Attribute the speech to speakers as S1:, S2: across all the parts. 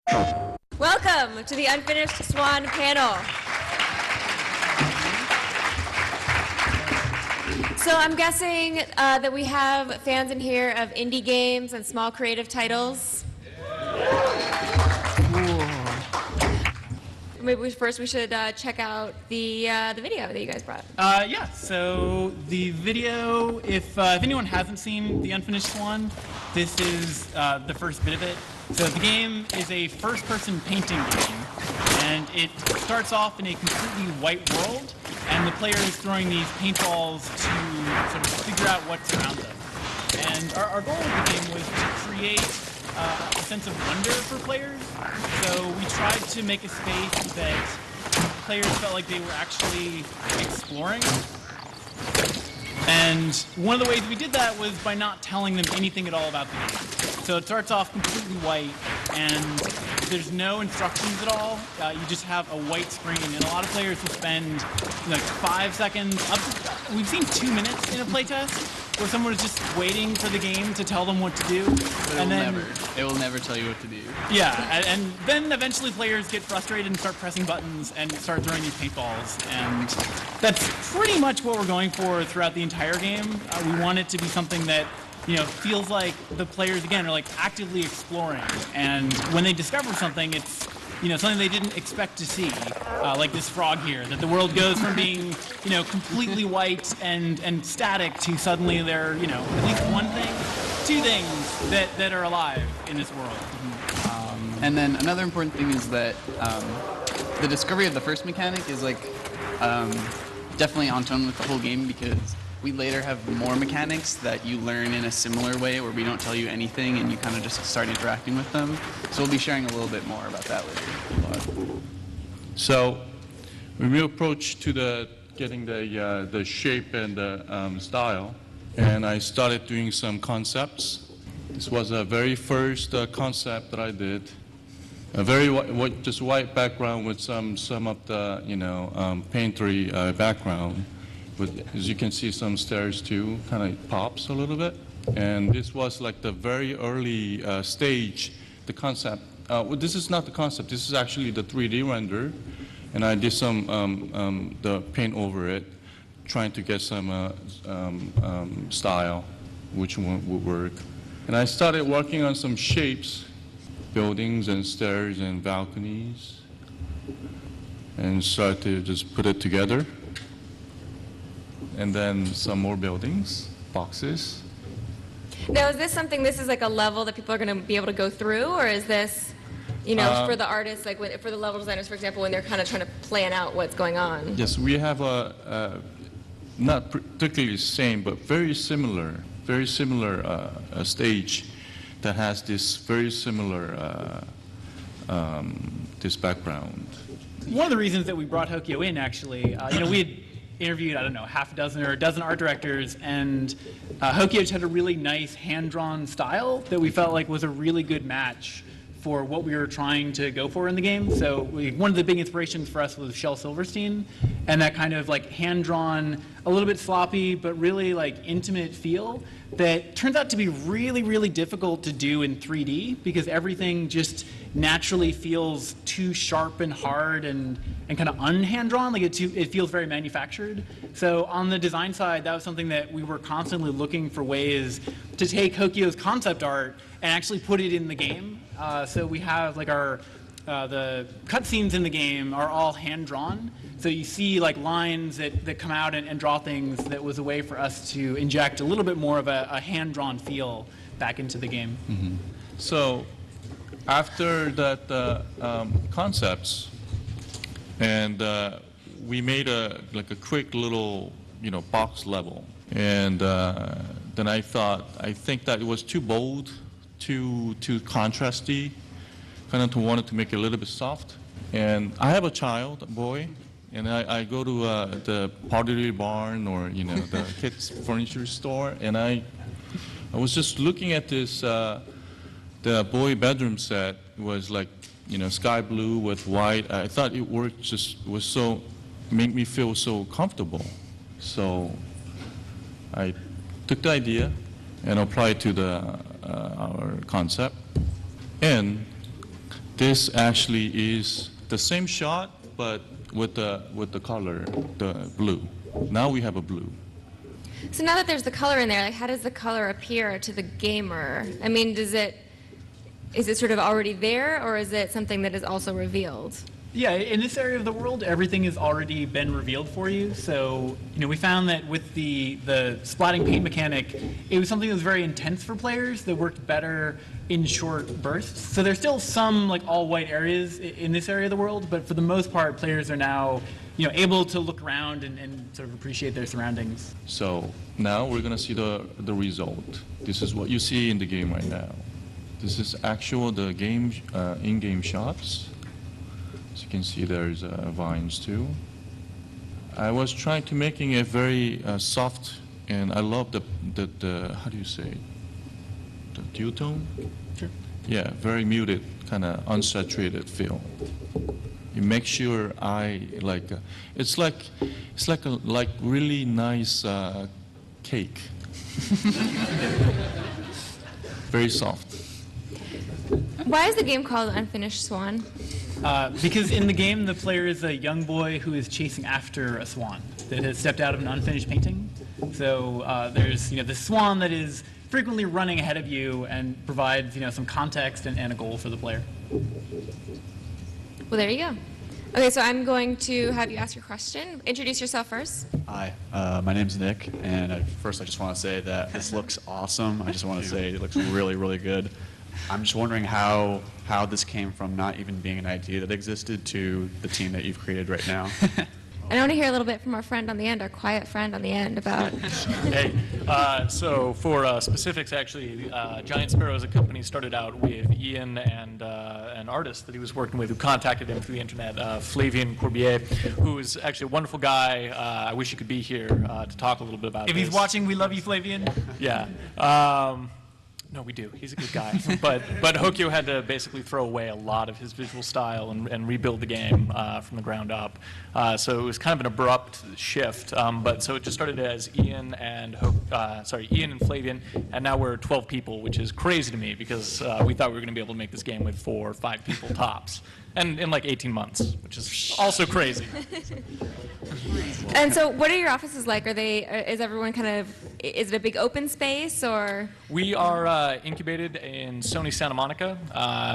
S1: Welcome to the Unfinished Swan panel. So I'm guessing that we have fans in here of indie games and small creative titles. Maybe first we should check out the video that you guys brought.
S2: Yeah, so the video, if anyone hasn't seen The Unfinished Swan, this is the first bit of it. So the game is a first-person painting game, and it starts off in a completely white world, and the player is throwing these paintballs to sort of figure out what's around them. And our goal of the game was to create a sense of wonder for players. So we tried to make a space that players felt like they were actually exploring. And one of the ways we did that was by not telling them anything at all about the game. So it starts off completely white, and there's no instructions at all. You just have a white screen, and a lot of players will spend like 5 seconds, we've seen 2 minutes in a playtest, where someone is just waiting for the game to tell them what to do.
S3: But it will never tell you what to do.
S2: Yeah, and then eventually players get frustrated and start pressing buttons and start throwing these paintballs. And that's pretty much what we're going for throughout the entire game. We want it to be something that, you know, feels like the players, again, are like actively exploring. And when they discover something, it's, you know, something they didn't expect to see, like this frog here, that the world goes from being, you know, completely white and static to suddenly there are, you know, at least one thing, two things that are alive in this world.
S3: And then another important thing is that the discovery of the first mechanic is like definitely on tone with the whole game, because we later have more mechanics that you learn in a similar way where we don't tell you anything and you kind of just start interacting with them. So we'll be sharing a little bit more about that later.
S4: So when we approach to getting the shape and the style, and I started doing some concepts. This was a very first concept that I did. A very just white background with some of the, you know, painterly background. With, as you can see, some stairs too, kind of pops a little bit. And this was like the very early stage, the concept. Well, this is not the concept, this is actually the 3D render. And I did some the paint over it, trying to get some style, which one would work. And I started working on some shapes, buildings and stairs and balconies, and started to just put it together. And then some more buildings, boxes.
S1: Now, is this something, this is like a level that people are going to be able to go through, or is this, you know, for the artists, like for the level designers, for example, when they're kind of trying to plan out what's going on?
S4: Yes, we have a not particularly the same, but very similar stage that has this very similar this background.
S2: One of the reasons that we brought Hokyo in, actually, you know, we had interviewed, I don't know, half a dozen or a dozen art directors, and Hokyo just had a really nice hand-drawn style that we felt like was a really good match for what we were trying to go for in the game. So one of the big inspirations for us was Shel Silverstein, and that kind of like hand-drawn, a little bit sloppy, but really like intimate feel that turns out to be really, really difficult to do in 3D, because everything just naturally feels too sharp and hard and kind of unhand-drawn, like it feels very manufactured. So on the design side, that was something that we were constantly looking for ways to take Hokyo's concept art and actually put it in the game. So we have like the cutscenes in the game are all hand-drawn. So you see like lines that come out and draw things. That was a way for us to inject a little bit more of a hand-drawn feel back into the game.
S4: Mm-hmm. So after that concepts, and we made a quick little, you know, box level. And then I think that it was too bold, too contrasty, kind of wanted to make it a little bit soft. And I have a child, a boy, and I go to the Pottery Barn or, you know, the kids furniture store, and I was just looking at this, the boy bedroom set was like, you know, sky blue with white. I thought it worked, just was so, made me feel so comfortable. So I took the idea and applied to our concept. And this actually is the same shot, but with the color, the blue. Now we have a blue.
S1: So now that there's the color in there, like how does the color appear to the gamer? I mean, is it sort of already there, or is it something that is also revealed?
S2: Yeah, in this area of the world, everything has already been revealed for you. So, we found that with the splatting paint mechanic, it was something that was very intense for players that worked better in short bursts. So there's still some like all white areas in this area of the world, but for the most part, players are now, able to look around and sort of appreciate their surroundings.
S4: So now we're gonna see the result. This is what you see in the game right now. This is the game in-game shots. As you can see, there's vines too. I was trying to making it very soft, and I love the how do you say, the duotone?
S2: Sure.
S4: Yeah, very muted, kind of unsaturated feel. You make sure it's like a really nice cake. Very soft.
S1: Why is the game called Unfinished Swan?
S2: Because in the game, the player is a young boy who is chasing after a swan that has stepped out of an unfinished painting. So there's the swan that is frequently running ahead of you and provides some context and a goal for the player.
S1: Well, there you go. Okay, so I'm going to have you ask your question. Introduce yourself first.
S5: Hi, my name's Nick, and first I just want to say that this looks awesome. I just want to say it looks really, really good. I'm just wondering how this came from not even being an idea that existed to the team that you've created right now.
S1: And I want to hear a little bit from our friend on the end, our quiet friend on the end, about.
S6: Hey, so for specifics, actually, Giant Sparrow as a company started out with Ian and an artist that he was working with who contacted him through the internet, Flavien Corbier, who is actually a wonderful guy. I wish he could be here to talk a little bit about
S2: If he's watching, we love you, Flavien.
S6: Yeah. No, we do. He's a good guy. but Hokyo had to basically throw away a lot of his visual style and rebuild the game from the ground up. So it was kind of an abrupt shift. So it just started as Ian and Flavien, and now we're 12 people, which is crazy to me because we thought we were going to be able to make this game with 4 or 5 people tops, and in like 18 months, which is also crazy.
S1: And so, what are your offices like? Is everyone is it a big open space, or?
S6: We are incubated in Sony Santa Monica,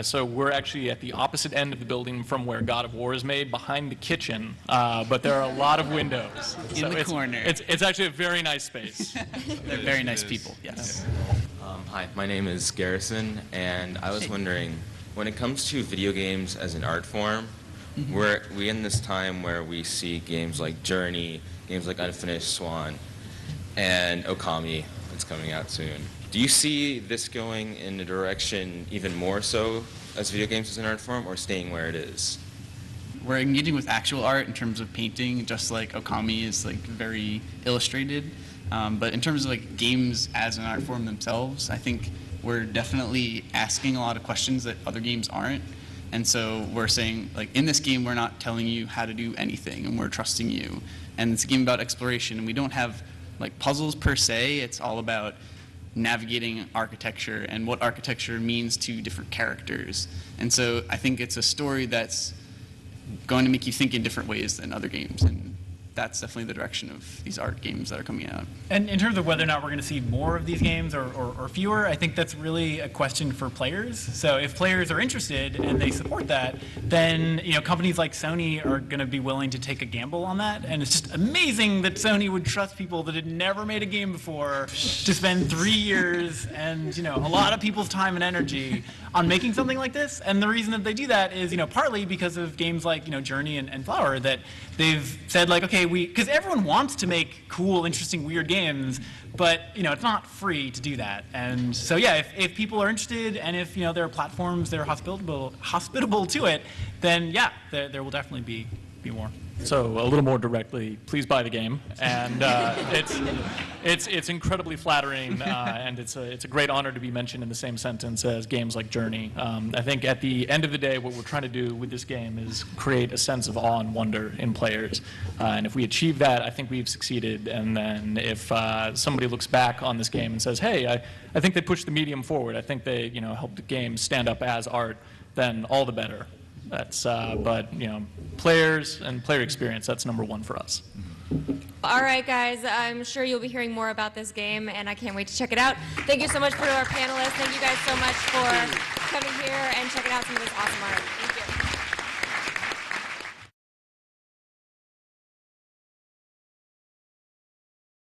S6: so we're actually at the opposite end of the building from where God of War is made, behind the kitchen, but there are a lot of windows.
S3: In the corner.
S6: It's actually a very nice space.
S3: They're very nice people, yes.
S7: Hi, my name is Garrison, and I was wondering, when it comes to video games as an art form, we're in this time where we see games like Journey, games like Unfinished Swan, and Okami that's coming out soon. Do you see this going in a direction even more so as video games as an art form, or staying where it is?
S3: We're engaging with actual art in terms of painting, just like Okami is like very illustrated. But in terms of like games as an art form themselves, I think we're definitely asking a lot of questions that other games aren't. And so we're saying, like, in this game, we're not telling you how to do anything, and we're trusting you. And it's a game about exploration, and we don't have, like, puzzles per se. It's all about navigating architecture and what architecture means to different characters. And so I think it's a story that's going to make you think in different ways than other games. And that's definitely the direction of these art games that are coming out.
S2: And in terms of whether or not we're going to see more of these games or fewer, I think that's really a question for players. So if players are interested and they support that, then companies like Sony are going to be willing to take a gamble on that. And it's just amazing that Sony would trust people that had never made a game before to spend 3 years and a lot of people's time and energy on making something like this. And the reason that they do that is partly because of games like Journey and Flower, that they've said like, okay, because everyone wants to make cool, interesting, weird games, but it's not free to do that. And so yeah, if people are interested and if there are platforms that are hospitable to it, then yeah, there will definitely be more.
S6: So a little more directly, please buy the game, and it's incredibly flattering, and it's a great honor to be mentioned in the same sentence as games like Journey. I think at the end of the day, what we're trying to do with this game is create a sense of awe and wonder in players, and if we achieve that, I think we've succeeded. And then if somebody looks back on this game and says, "Hey, I think they pushed the medium forward. I think they helped the game stand up as art," then all the better. That's but players and player experience, that's number one for us.
S1: All right, guys, I'm sure you'll be hearing more about this game, and I can't wait to check it out. Thank you so much for our panelists. Thank you guys so much for coming here and checking out some of this awesome art. Thank you.